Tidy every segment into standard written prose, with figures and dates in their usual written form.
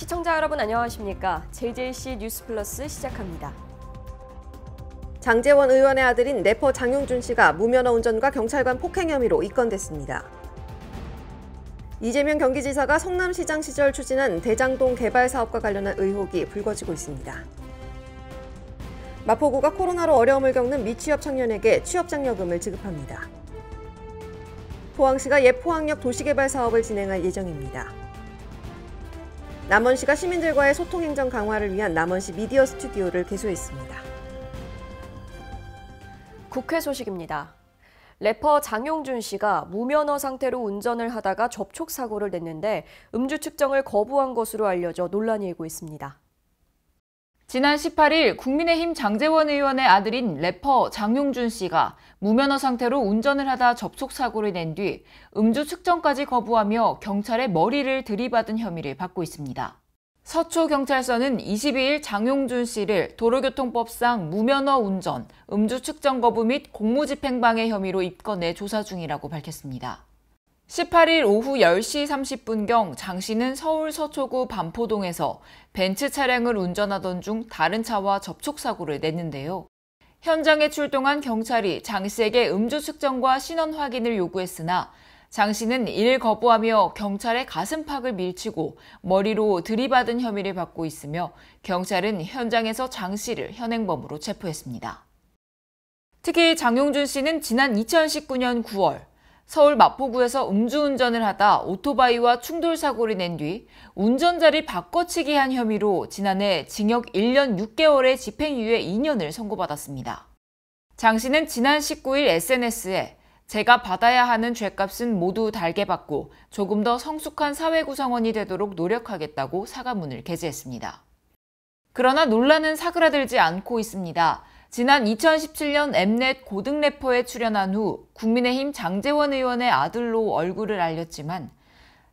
시청자 여러분 안녕하십니까? JJC 뉴스 플러스 시작합니다. 장제원 의원의 아들인 래퍼 장용준 씨가 무면허 운전과 경찰관 폭행 혐의로 입건됐습니다. 이재명 경기지사가 성남시장 시절 추진한 대장동 개발 사업과 관련한 의혹이 불거지고 있습니다. 마포구가 코로나로 어려움을 겪는 미취업 청년에게 취업장려금을 지급합니다. 포항시가 예포항역 도시개발 사업을 진행할 예정입니다. 남원시가 시민들과의 소통 행정 강화를 위한 남원시 미디어 스튜디오를 개소했습니다. 국회 소식입니다. 래퍼 장용준 씨가 무면허 상태로 운전을 하다가 접촉사고를 냈는데 음주 측정을 거부한 것으로 알려져 논란이 일고 있습니다. 지난 18일 국민의힘 장제원 의원의 아들인 래퍼 장용준 씨가 무면허 상태로 운전을 하다 접촉사고를 낸 뒤 음주 측정까지 거부하며 경찰의 머리를 들이받은 혐의를 받고 있습니다. 서초경찰서는 22일 장용준 씨를 도로교통법상 무면허 운전, 음주 측정 거부 및 공무집행방해 혐의로 입건해 조사 중이라고 밝혔습니다. 18일 오후 10시 30분경 장 씨는 서울 서초구 반포동에서 벤츠 차량을 운전하던 중 다른 차와 접촉사고를 냈는데요. 현장에 출동한 경찰이 장 씨에게 음주 측정과 신원 확인을 요구했으나 장 씨는 이를 거부하며 경찰의 가슴팍을 밀치고 머리로 들이받은 혐의를 받고 있으며 경찰은 현장에서 장 씨를 현행범으로 체포했습니다. 특히 장용준 씨는 지난 2019년 9월 서울 마포구에서 음주운전을 하다 오토바이와 충돌사고를 낸 뒤 운전자를 바꿔치기 한 혐의로 지난해 징역 1년 6개월의 집행유예 2년을 선고받았습니다. 장 씨는 지난 19일 SNS에 제가 받아야 하는 죗값은 모두 달게 받고 조금 더 성숙한 사회 구성원이 되도록 노력하겠다고 사과문을 게재했습니다. 그러나 논란은 사그라들지 않고 있습니다. 지난 2017년 엠넷 고등 래퍼에 출연한 후 국민의힘 장제원 의원의 아들로 얼굴을 알렸지만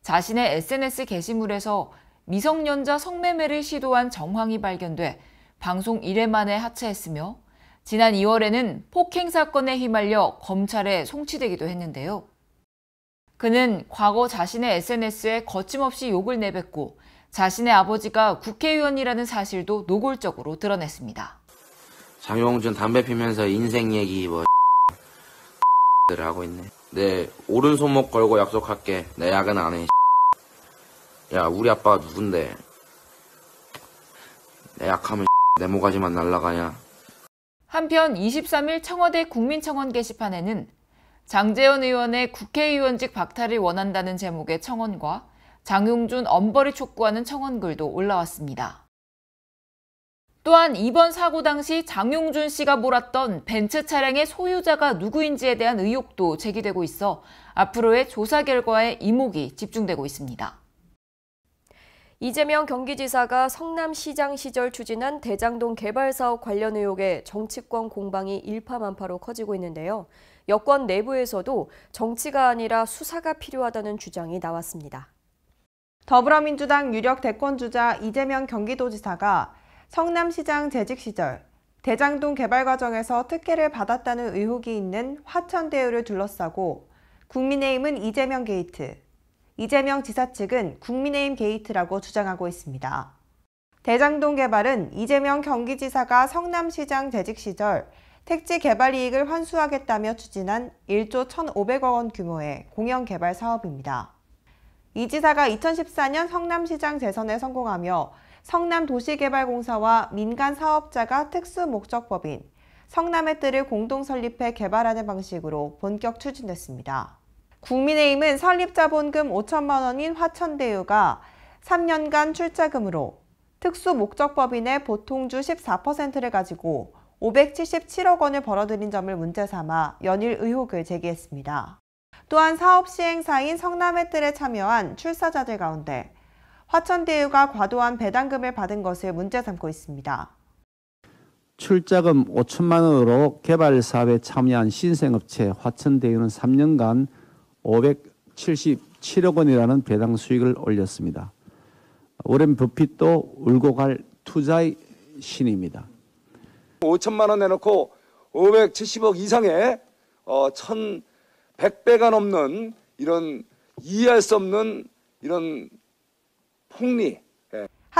자신의 SNS 게시물에서 미성년자 성매매를 시도한 정황이 발견돼 방송 1회 만에 하차했으며 지난 2월에는 폭행 사건에 휘말려 검찰에 송치되기도 했는데요. 그는 과거 자신의 SNS에 거침없이 욕을 내뱉고 자신의 아버지가 국회의원이라는 사실도 노골적으로 드러냈습니다. 장용준 담배 피면서 인생 얘기 를 하고 있네. 내 오른손목 걸고 약속할게. 내 야근 안 해. 야, 우리 아빠가 누군데? 내 약하면 내 모가지만 날라가냐? 한편 23일 청와대 국민청원 게시판에는 장제원 의원의 국회의원직 박탈을 원한다는 제목의 청원과 장용준 엄벌을 촉구하는 청원글도 올라왔습니다. 또한 이번 사고 당시 장용준 씨가 몰았던 벤츠 차량의 소유자가 누구인지에 대한 의혹도 제기되고 있어 앞으로의 조사 결과에 이목이 집중되고 있습니다. 이재명 경기지사가 성남시장 시절 추진한 대장동 개발 사업 관련 의혹에 정치권 공방이 일파만파로 커지고 있는데요. 여권 내부에서도 정치가 아니라 수사가 필요하다는 주장이 나왔습니다. 더불어민주당 유력 대권주자 이재명 경기도지사가 성남시장 재직 시절 대장동 개발 과정에서 특혜를 받았다는 의혹이 있는 화천대유를 둘러싸고 국민의힘은 이재명 게이트, 이재명 지사 측은 국민의힘 게이트라고 주장하고 있습니다. 대장동 개발은 이재명 경기지사가 성남시장 재직 시절 택지 개발 이익을 환수하겠다며 추진한 1조 1,500억 원 규모의 공영개발 사업입니다. 이 지사가 2014년 성남시장 재선에 성공하며 성남도시개발공사와 민간 사업자가 특수목적법인 성남의 뜰을 공동 설립해 개발하는 방식으로 본격 추진됐습니다. 국민의힘은 설립자본금 5천만 원인 화천대유가 3년간 출자금으로 특수목적법인의 보통주 14%를 가지고 577억 원을 벌어들인 점을 문제 삼아 연일 의혹을 제기했습니다. 또한 사업 시행사인 성남의 뜰에 참여한 출사자들 가운데 화천대유가 과도한 배당금을 받은 것을 문제 삼고 있습니다. 출자금 5천만 원으로 개발 사업에 참여한 신생업체 화천대유는 3년간 577억 원이라는 배당 수익을 올렸습니다. 오랜 버핏도 울고 갈 투자의 신입니다. 5천만 원 내놓고 570억 이상의 1,100배가 넘는 이런 이해할 수 없는 이런 폭리.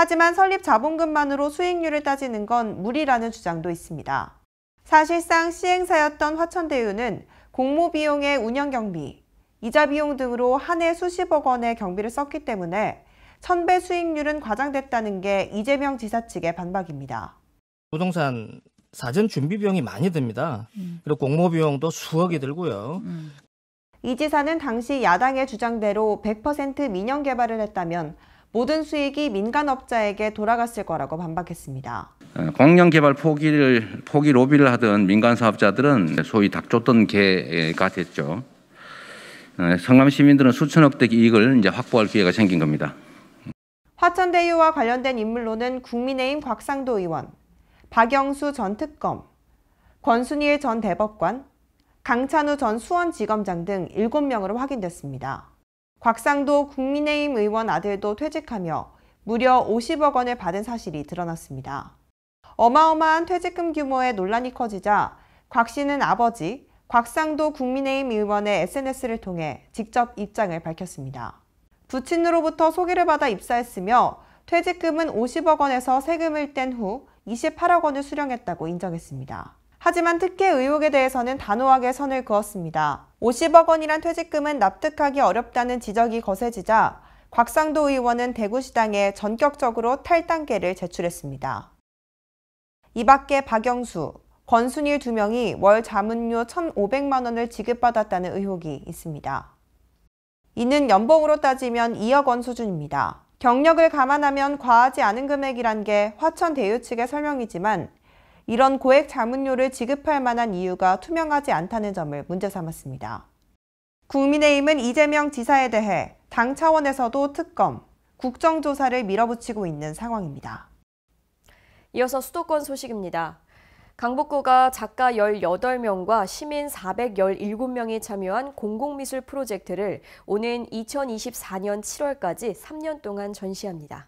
하지만 설립 자본금만으로 수익률을 따지는 건 무리라는 주장도 있습니다. 사실상 시행사였던 화천대유는 공모비용의 운영경비, 이자 비용 등으로 한 해 수십억 원의 경비를 썼기 때문에 1000배 수익률은 과장됐다는 게 이재명 지사 측의 반박입니다. 부동산 사전 준비 비용이 많이 듭니다. 그리고 공모 비용도 수억이 들고요. 이 지사는 당시 야당의 주장대로 100% 민영 개발을 했다면 모든 수익이 민간업자에게 돌아갔을 거라고 반박했습니다. 공영 개발 포기 로비를 하던 민간 사업자들은 소위 닭 쫓던 개가 됐죠. 성남 시민들은 수천억대 이익을 이제 확보할 기회가 생긴 겁니다. 화천대유와 관련된 인물로는 국민의힘 곽상도 의원, 박영수 전 특검, 권순일 전 대법관, 강찬우 전 수원지검장 등 7명으로 확인됐습니다. 곽상도 국민의힘 의원 아들도 퇴직하며 무려 50억 원을 받은 사실이 드러났습니다. 어마어마한 퇴직금 규모에 논란이 커지자 곽 씨는 아버지 곽상도 국민의힘 의원의 SNS를 통해 직접 입장을 밝혔습니다. 부친으로부터 소개를 받아 입사했으며 퇴직금은 50억 원에서 세금을 뗀 후 28억 원을 수령했다고 인정했습니다. 하지만 특혜 의혹에 대해서는 단호하게 선을 그었습니다. 50억 원이란 퇴직금은 납득하기 어렵다는 지적이 거세지자 곽상도 의원은 대구시당에 전격적으로 탈당계를 제출했습니다. 이 밖에 박영수, 권순일 2명이 월 자문료 1,500만 원을 지급받았다는 의혹이 있습니다. 이는 연봉으로 따지면 2억 원 수준입니다. 경력을 감안하면 과하지 않은 금액이란 게 화천대유 측의 설명이지만 이런 고액 자문료를 지급할 만한 이유가 투명하지 않다는 점을 문제 삼았습니다. 국민의힘은 이재명 지사에 대해 당 차원에서도 특검, 국정조사를 밀어붙이고 있는 상황입니다. 이어서 수도권 소식입니다. 강북구가 작가 18명과 시민 417명이 참여한 공공미술 프로젝트를 오는 2024년 7월까지 3년 동안 전시합니다.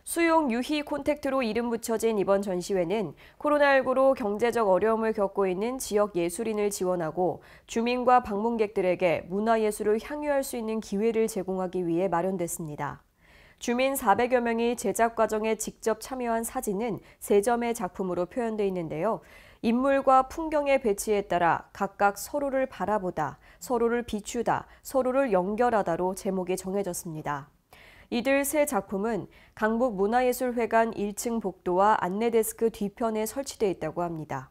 수용 유희 콘택트로 이름 붙여진 이번 전시회는 코로나19로 경제적 어려움을 겪고 있는 지역 예술인을 지원하고 주민과 방문객들에게 문화예술을 향유할 수 있는 기회를 제공하기 위해 마련됐습니다. 주민 400여 명이 제작 과정에 직접 참여한 사진은 3점의 작품으로 표현돼 있는데요. 인물과 풍경의 배치에 따라 각각 서로를 바라보다, 서로를 비추다, 서로를 연결하다로 제목이 정해졌습니다. 이들 세 작품은 강북문화예술회관 1층 복도와 안내데스크 뒤편에 설치돼 있다고 합니다.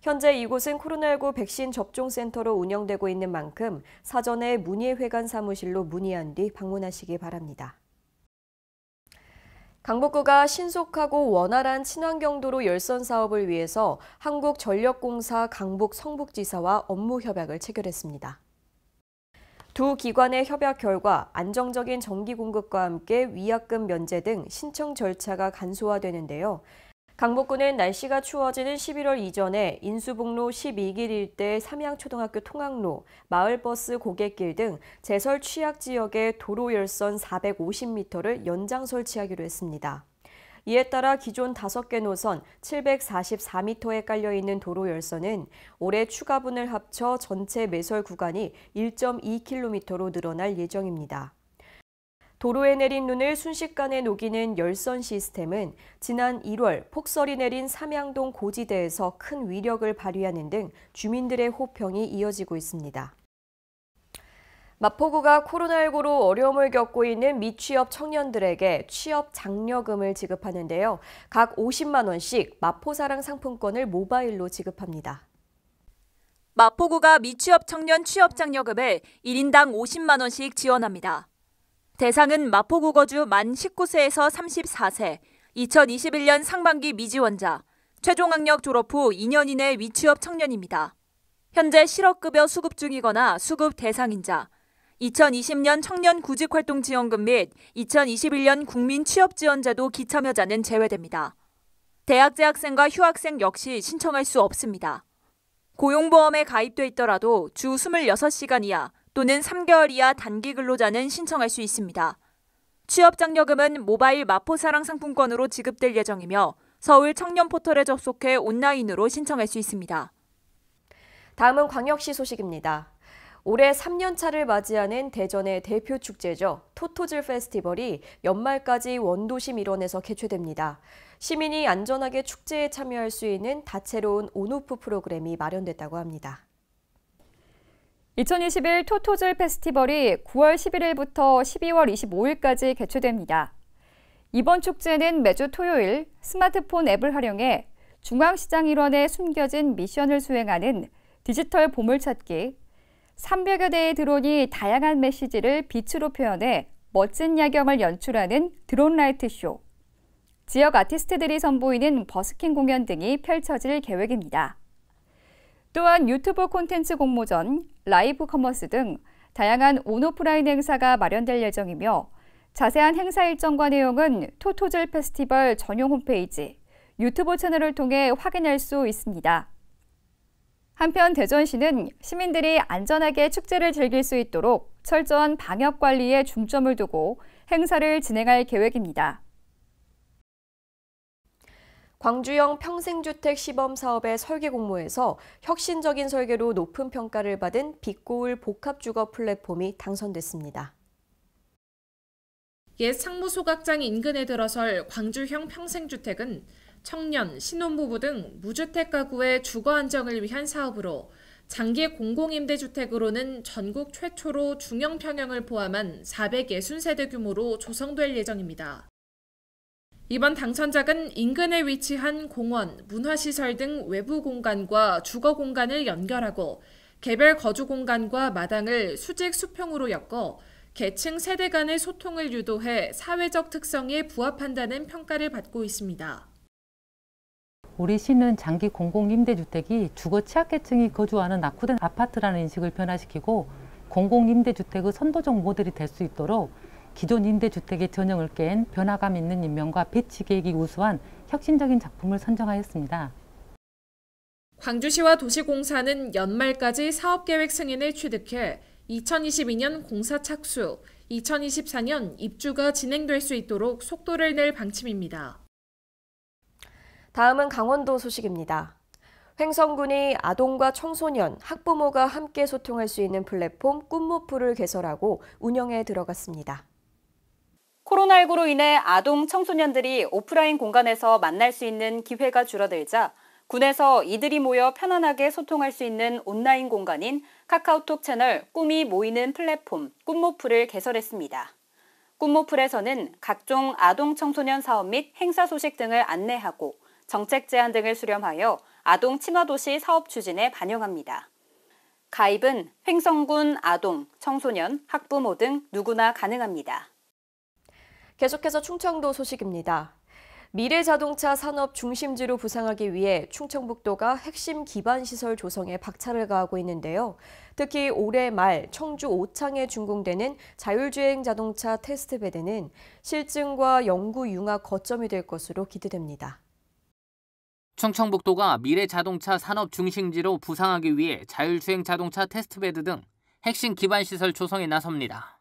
현재 이곳은 코로나19 백신 접종센터로 운영되고 있는 만큼 사전에 문예회관 사무실로 문의한 뒤 방문하시기 바랍니다. 강북구가 신속하고 원활한 친환경도로 열선 사업을 위해서 한국전력공사 강북 성북지사와 업무 협약을 체결했습니다. 두 기관의 협약 결과 안정적인 전기 공급과 함께 위약금 면제 등 신청 절차가 간소화되는데요. 강북구는 날씨가 추워지는 11월 이전에 인수북로 12길 일대 삼양초등학교 통학로, 마을버스 고갯길 등 제설 취약 지역의 도로 열선 450m를 연장 설치하기로 했습니다. 이에 따라 기존 5개 노선 744m에 깔려있는 도로 열선은 올해 추가분을 합쳐 전체 매설 구간이 1.2km로 늘어날 예정입니다. 도로에 내린 눈을 순식간에 녹이는 열선 시스템은 지난 1월 폭설이 내린 삼양동 고지대에서 큰 위력을 발휘하는 등 주민들의 호평이 이어지고 있습니다. 마포구가 코로나19로 어려움을 겪고 있는 미취업 청년들에게 취업 장려금을 지급하는데요. 각 50만 원씩 마포사랑 상품권을 모바일로 지급합니다. 마포구가 미취업 청년 취업 장려금을 1인당 50만 원씩 지원합니다. 대상은 마포구 거주 만 19세에서 34세, 2021년 상반기 미지원자, 최종학력 졸업 후 2년 이내 미취업 청년입니다. 현재 실업급여 수급 중이거나 수급 대상인자, 2020년 청년 구직활동지원금 및 2021년 국민취업지원제도 기참여자는 제외됩니다. 대학 재학생과 휴학생 역시 신청할 수 없습니다. 고용보험에 가입돼 있더라도 주 26시간 이하 또는 3개월 이하 단기 근로자는 신청할 수 있습니다. 취업장려금은 모바일 마포사랑 상품권으로 지급될 예정이며 서울 청년 포털에 접속해 온라인으로 신청할 수 있습니다. 다음은 광역시 소식입니다. 올해 3년차를 맞이하는 대전의 대표 축제죠. 토토즐 페스티벌이 연말까지 원도심 일원에서 개최됩니다. 시민이 안전하게 축제에 참여할 수 있는 다채로운 온오프 프로그램이 마련됐다고 합니다. 2021 토토즐 페스티벌이 9월 11일부터 12월 25일까지 개최됩니다. 이번 축제는 매주 토요일 스마트폰 앱을 활용해 중앙시장 일원에 숨겨진 미션을 수행하는 디지털 보물찾기, 300여 대의 드론이 다양한 메시지를 빛으로 표현해 멋진 야경을 연출하는 드론 라이트 쇼, 지역 아티스트들이 선보이는 버스킹 공연 등이 펼쳐질 계획입니다. 또한 유튜브 콘텐츠 공모전, 라이브 커머스 등 다양한 온오프라인 행사가 마련될 예정이며 자세한 행사 일정과 내용은 토토즐 페스티벌 전용 홈페이지, 유튜브 채널을 통해 확인할 수 있습니다. 한편 대전시는 시민들이 안전하게 축제를 즐길 수 있도록 철저한 방역 관리에 중점을 두고 행사를 진행할 계획입니다. 광주형 평생주택 시범 사업의 설계 공모에서 혁신적인 설계로 높은 평가를 받은 빛고울 복합주거 플랫폼이 당선됐습니다. 옛 상무소각장 인근에 들어설 광주형 평생주택은 청년, 신혼부부 등 무주택 가구의 주거 안정을 위한 사업으로 장기 공공임대주택으로는 전국 최초로 중형 평형을 포함한 460세대 규모로 조성될 예정입니다. 이번 당선작은 인근에 위치한 공원, 문화시설 등 외부 공간과 주거 공간을 연결하고 개별 거주 공간과 마당을 수직 수평으로 엮어 계층 세대 간의 소통을 유도해 사회적 특성에 부합한다는 평가를 받고 있습니다. 우리 시는 장기 공공임대주택이 주거 취약계층이 거주하는 낙후된 아파트라는 인식을 변화시키고 공공임대주택의 선도적 모델이 될 수 있도록 기존 임대주택의 전형을 깬 변화감 있는 인명과 배치 계획이 우수한 혁신적인 작품을 선정하였습니다. 광주시와 도시공사는 연말까지 사업계획 승인을 취득해 2022년 공사 착수, 2024년 입주가 진행될 수 있도록 속도를 낼 방침입니다. 다음은 강원도 소식입니다. 횡성군이 아동과 청소년, 학부모가 함께 소통할 수 있는 플랫폼 꿈모프를 개설하고 운영에 들어갔습니다. 코로나19로 인해 아동, 청소년들이 오프라인 공간에서 만날 수 있는 기회가 줄어들자 군에서 이들이 모여 편안하게 소통할 수 있는 온라인 공간인 카카오톡 채널 꿈이 모이는 플랫폼 꿈모프를 개설했습니다. 꿈모플에서는 각종 아동, 청소년 사업 및 행사 소식 등을 안내하고 정책 제안 등을 수렴하여 아동 친화도시 사업 추진에 반영합니다. 가입은 횡성군 아동, 청소년, 학부모 등 누구나 가능합니다. 계속해서 충청도 소식입니다. 미래자동차 산업 중심지로 부상하기 위해 충청북도가 핵심 기반시설 조성에 박차를 가하고 있는데요. 특히 올해 말 청주 오창에 준공되는 자율주행 자동차 테스트베드는 실증과 연구 융합 거점이 될 것으로 기대됩니다. 충청북도가 미래자동차 산업 중심지로 부상하기 위해 자율주행 자동차 테스트베드 등 핵심 기반시설 조성에 나섭니다.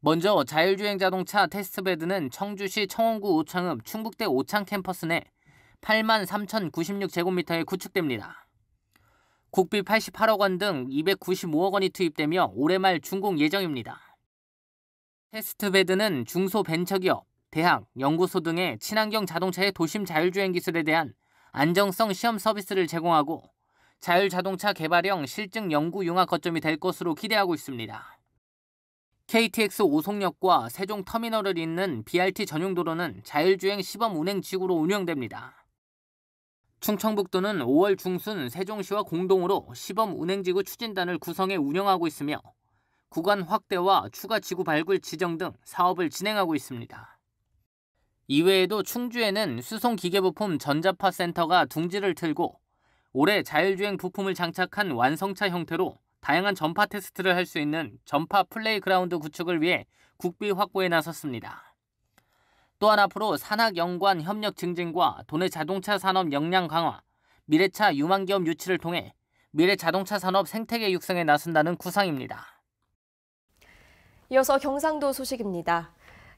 먼저 자율주행 자동차 테스트베드는 청주시 청원구 오창읍 충북대 오창 캠퍼스 내 83,096제곱미터에 구축됩니다. 국비 88억 원 등 295억 원이 투입되며 올해 말 준공 예정입니다. 테스트베드는 중소벤처기업, 대학, 연구소 등의 친환경 자동차의 도심 자율주행 기술에 대한 안정성 시험 서비스를 제공하고 자율자동차 개발형 실증 연구 융합 거점이 될 것으로 기대하고 있습니다. KTX 오송역과 세종터미널을 잇는 BRT 전용도로는 자율주행 시범 운행지구로 운영됩니다. 충청북도는 5월 중순 세종시와 공동으로 시범 운행지구 추진단을 구성해 운영하고 있으며 구간 확대와 추가 지구 발굴 지정 등 사업을 진행하고 있습니다. 이외에도 충주에는 수송기계부품 전자파 센터가 둥지를 틀고 올해 자율주행 부품을 장착한 완성차 형태로 다양한 전파 테스트를 할 수 있는 전파 플레이그라운드 구축을 위해 국비 확보에 나섰습니다. 또한 앞으로 산학 연관 협력 증진과 도내 자동차 산업 역량 강화, 미래차 유망기업 유치를 통해 미래 자동차 산업 생태계 육성에 나선다는 구상입니다. 이어서 경상도 소식입니다.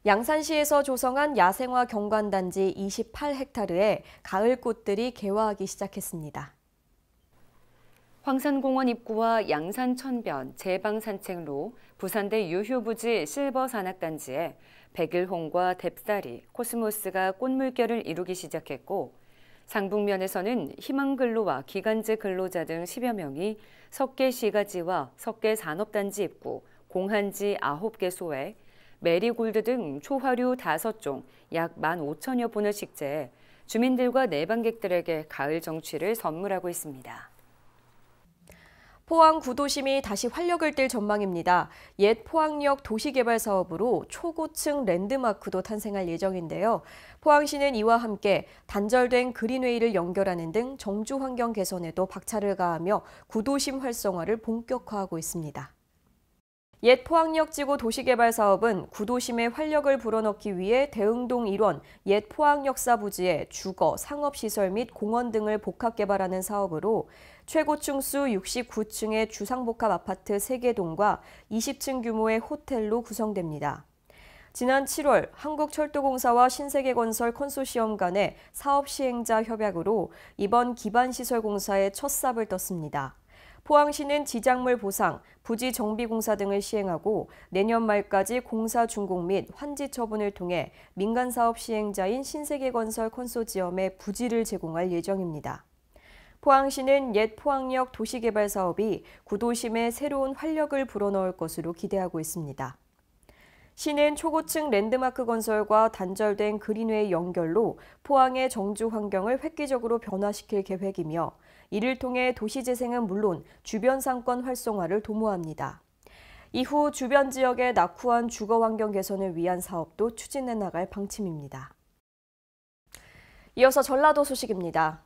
양산시에서 조성한 야생화 경관단지 28헥타르에 가을 꽃들이 개화하기 시작했습니다. 황산공원 입구와 양산천변 제방산책로, 부산대 유휴부지 실버 산악단지에 백일홍과 뎁사리, 코스모스가 꽃물결을 이루기 시작했고, 상북면에서는 희망근로와 기간제 근로자 등 10여 명이 석계시가지와 석계산업단지 입구, 공한지 9개소에 메리골드 등 초화류 5종 약 15,000여 본을 식재해 주민들과 내방객들에게 가을 정취를 선물하고 있습니다. 포항 구도심이 다시 활력을 띨 전망입니다. 옛 포항역 도시개발 사업으로 초고층 랜드마크도 탄생할 예정인데요. 포항시는 이와 함께 단절된 그린웨이를 연결하는 등 정주 환경 개선에도 박차를 가하며 구도심 활성화를 본격화하고 있습니다. 옛 포항역 지구 도시개발 사업은 구도심의 활력을 불어넣기 위해 대흥동 1원 옛 포항역사부지에 주거, 상업시설 및 공원 등을 복합 개발하는 사업으로 최고층 수 69층의 주상복합 아파트 3개 동과 20층 규모의 호텔로 구성됩니다. 지난 7월 한국철도공사와 신세계건설 컨소시엄 간의 사업 시행자 협약으로 이번 기반시설공사에 첫 삽을 떴습니다. 포항시는 지작물 보상, 부지 정비 공사 등을 시행하고 내년 말까지 공사 준공 및 환지 처분을 통해 민간 사업 시행자인 신세계건설 컨소지엄에 부지를 제공할 예정입니다. 포항시는 옛 포항역 도시개발 사업이 구도심에 새로운 활력을 불어넣을 것으로 기대하고 있습니다. 시는 초고층 랜드마크 건설과 단절된 그린웨이 연결로 포항의 정주 환경을 획기적으로 변화시킬 계획이며 이를 통해 도시재생은 물론 주변 상권 활성화를 도모합니다. 이후 주변 지역의 낙후한 주거 환경 개선을 위한 사업도 추진해 나갈 방침입니다. 이어서 전라도 소식입니다.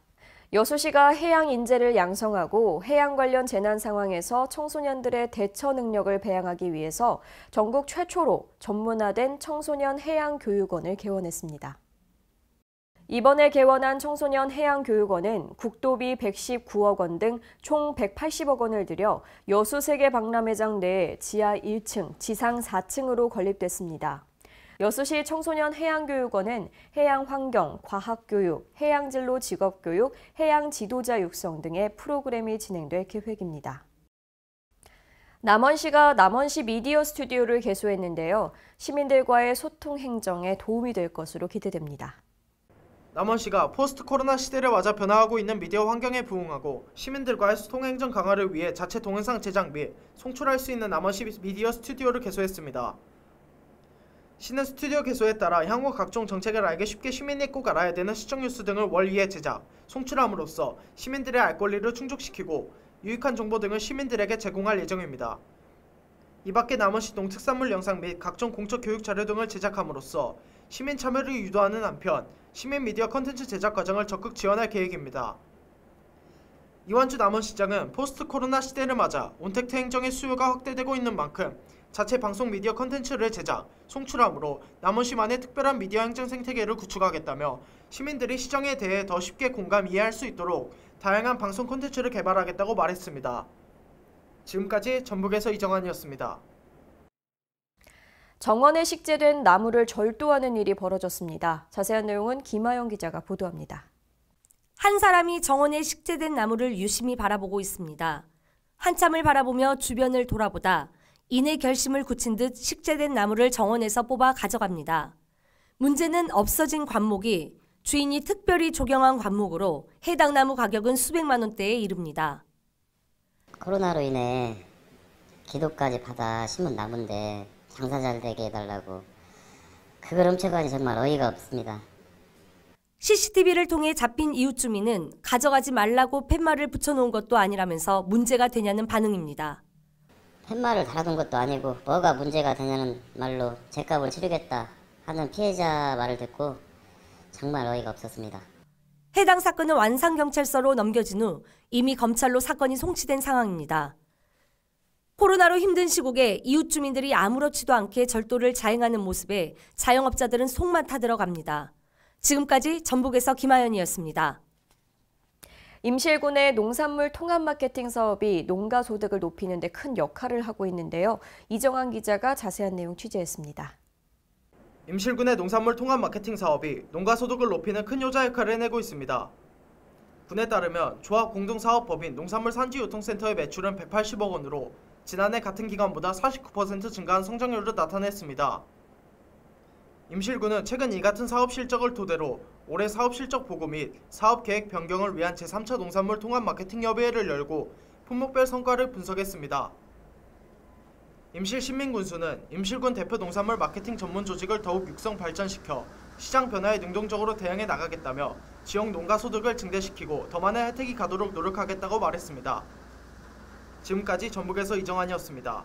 여수시가 해양 인재를 양성하고 해양 관련 재난 상황에서 청소년들의 대처 능력을 배양하기 위해서 전국 최초로 전문화된 청소년 해양교육원을 개원했습니다. 이번에 개원한 청소년 해양교육원은 국도비 119억 원 등 총 180억 원을 들여 여수 세계 박람회장 내에 지하 1층, 지상 4층으로 건립됐습니다. 여수시 청소년 해양교육원은 해양환경, 과학교육, 해양진로 직업교육, 해양지도자 육성 등의 프로그램이 진행될 계획입니다. 남원시가 남원시 미디어 스튜디오를 개소했는데요. 시민들과의 소통 행정에 도움이 될 것으로 기대됩니다. 남원시가 포스트 코로나 시대를 맞아 변화하고 있는 미디어 환경에 부응하고 시민들과의 소통 행정 강화를 위해 자체 동영상 제작 및 송출할 수 있는 남원시 미디어 스튜디오를 개소했습니다. 시는 스튜디오 개소에 따라 향후 각종 정책을 알기 쉽게 시민이 꼭 알아야 되는 시정 뉴스 등을 월 2회 제작, 송출함으로써 시민들의 알 권리를 충족시키고 유익한 정보 등을 시민들에게 제공할 예정입니다. 이 밖에 남원시 농특산물 영상 및 각종 공적 교육 자료 등을 제작함으로써 시민 참여를 유도하는 한편 시민 미디어 콘텐츠 제작 과정을 적극 지원할 계획입니다. 이완주 남원시장은 포스트 코로나 시대를 맞아 온택트 행정의 수요가 확대되고 있는 만큼 자체 방송 미디어 콘텐츠를 제작, 송출함으로 남원시만의 특별한 미디어 행정 생태계를 구축하겠다며 시민들이 시정에 대해 더 쉽게 공감, 이해할 수 있도록 다양한 방송 콘텐츠를 개발하겠다고 말했습니다. 지금까지 전북에서 이정환이었습니다. 정원에 식재된 나무를 절도하는 일이 벌어졌습니다. 자세한 내용은 김하영 기자가 보도합니다. 한 사람이 정원에 식재된 나무를 유심히 바라보고 있습니다. 한참을 바라보며 주변을 돌아보다 이내 결심을 굳힌 듯 식재된 나무를 정원에서 뽑아 가져갑니다. 문제는 없어진 관목이 주인이 특별히 조경한 관목으로 해당 나무 가격은 수백만 원대에 이릅니다. 코로나로 인해 기도까지 받아 심은 나무인데 장사 잘 되게 해달라고, 그걸 훔쳐가니 정말 어이가 없습니다. CCTV를 통해 잡힌 이웃 주민은 가져가지 말라고 팻말을 붙여놓은 것도 아니라면서 문제가 되냐는 반응입니다. 팻말을 달아둔 것도 아니고 뭐가 문제가 되냐는 말로 죗값을 치르겠다 하는 피해자 말을 듣고 정말 어이가 없었습니다. 해당 사건은 완산경찰서로 넘겨진 후 이미 검찰로 사건이 송치된 상황입니다. 코로나로 힘든 시국에 이웃 주민들이 아무렇지도 않게 절도를 자행하는 모습에 자영업자들은 속만 타들어갑니다. 지금까지 전북에서 김하연이었습니다. 임실군의 농산물 통합 마케팅 사업이 농가 소득을 높이는 데 큰 역할을 하고 있는데요. 이정환 기자가 자세한 내용 취재했습니다. 임실군의 농산물 통합 마케팅 사업이 농가 소득을 높이는 큰 효자 역할을 해내고 있습니다. 분에 따르면 조합 공동사업법인 농산물산지유통센터의 매출은 180억 원으로 지난해 같은 기간보다 49% 증가한 성장률을 나타냈습니다. 임실군은 최근 이 같은 사업 실적을 토대로 올해 사업 실적 보고 및 사업 계획 변경을 위한 제3차 농산물 통합 마케팅 협의회를 열고 품목별 성과를 분석했습니다. 임실 신민군수는 임실군 대표 농산물 마케팅 전문 조직을 더욱 육성 발전시켜 시장 변화에 능동적으로 대응해 나가겠다며 지역 농가 소득을 증대시키고 더 많은 혜택이 가도록 노력하겠다고 말했습니다. 지금까지 전북에서 이정환이었습니다.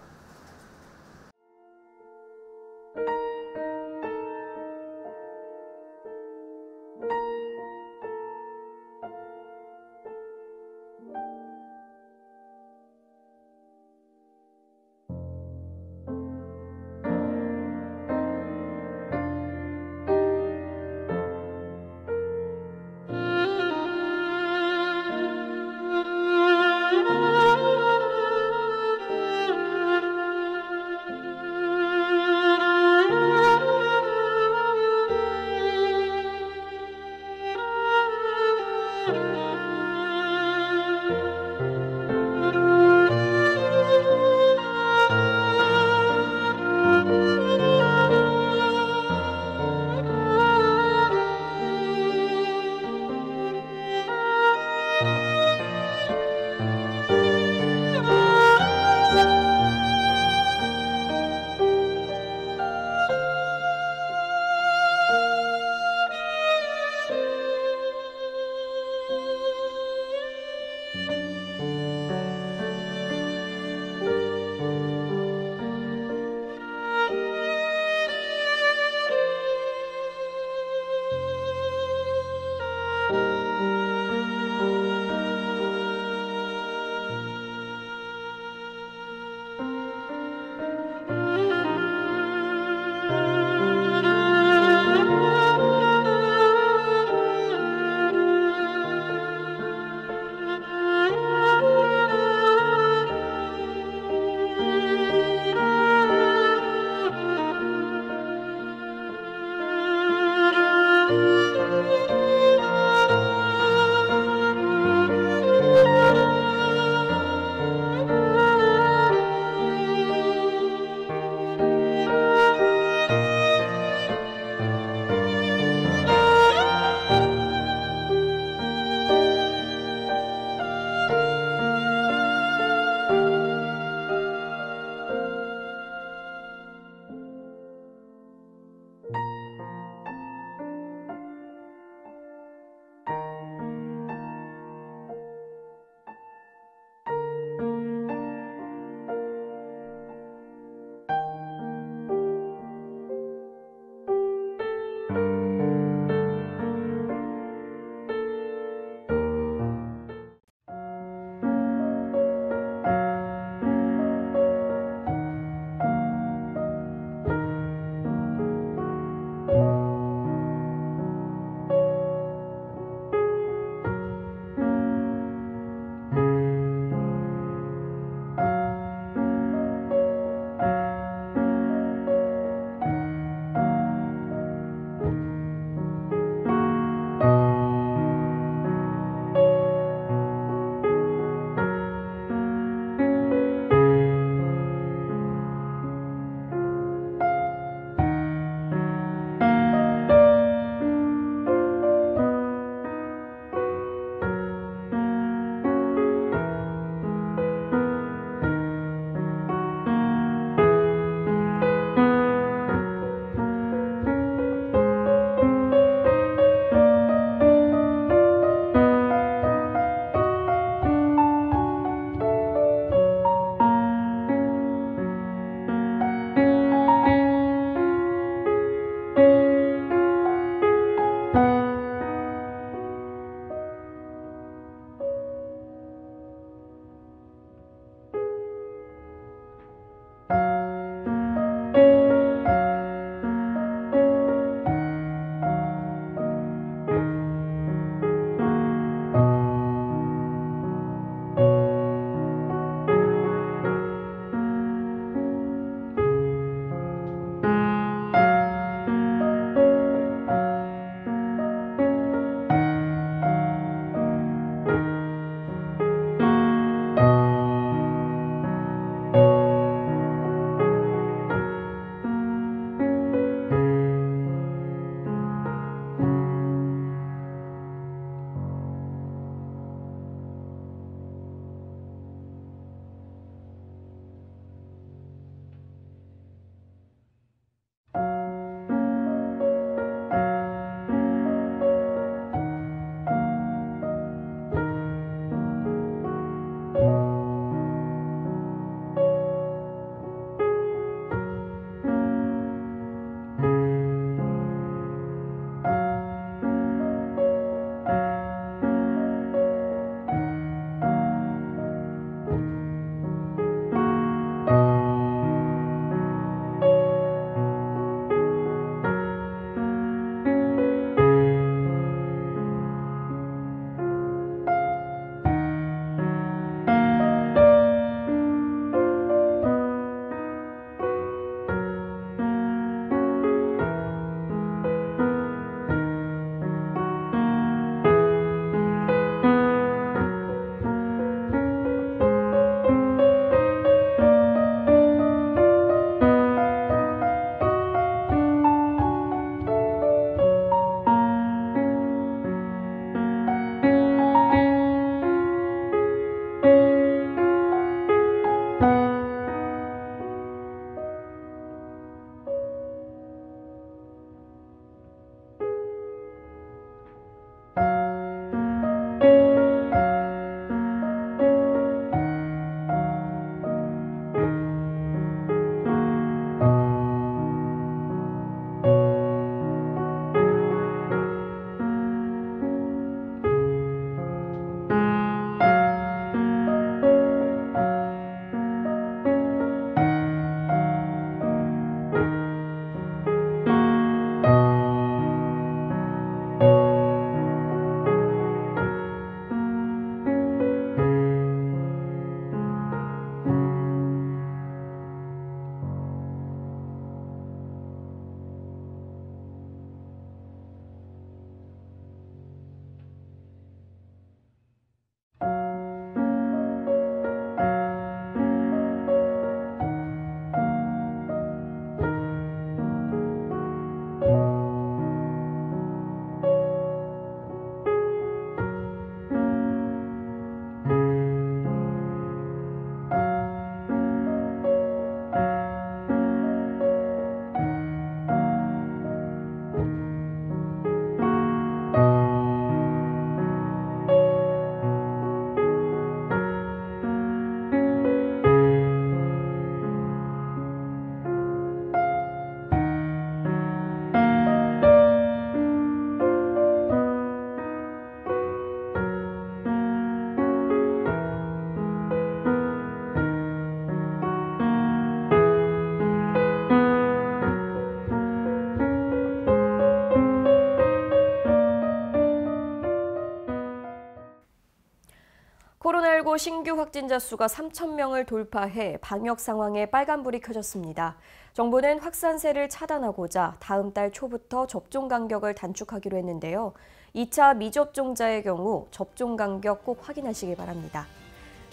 코로나19 신규 확진자 수가 3,000명을 돌파해 방역 상황에 빨간불이 켜졌습니다. 정부는 확산세를 차단하고자 다음 달 초부터 접종 간격을 단축하기로 했는데요. 2차 미접종자의 경우 접종 간격 꼭 확인하시기 바랍니다.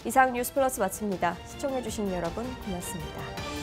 이상 뉴스플러스 마칩니다. 시청해주신 여러분 고맙습니다.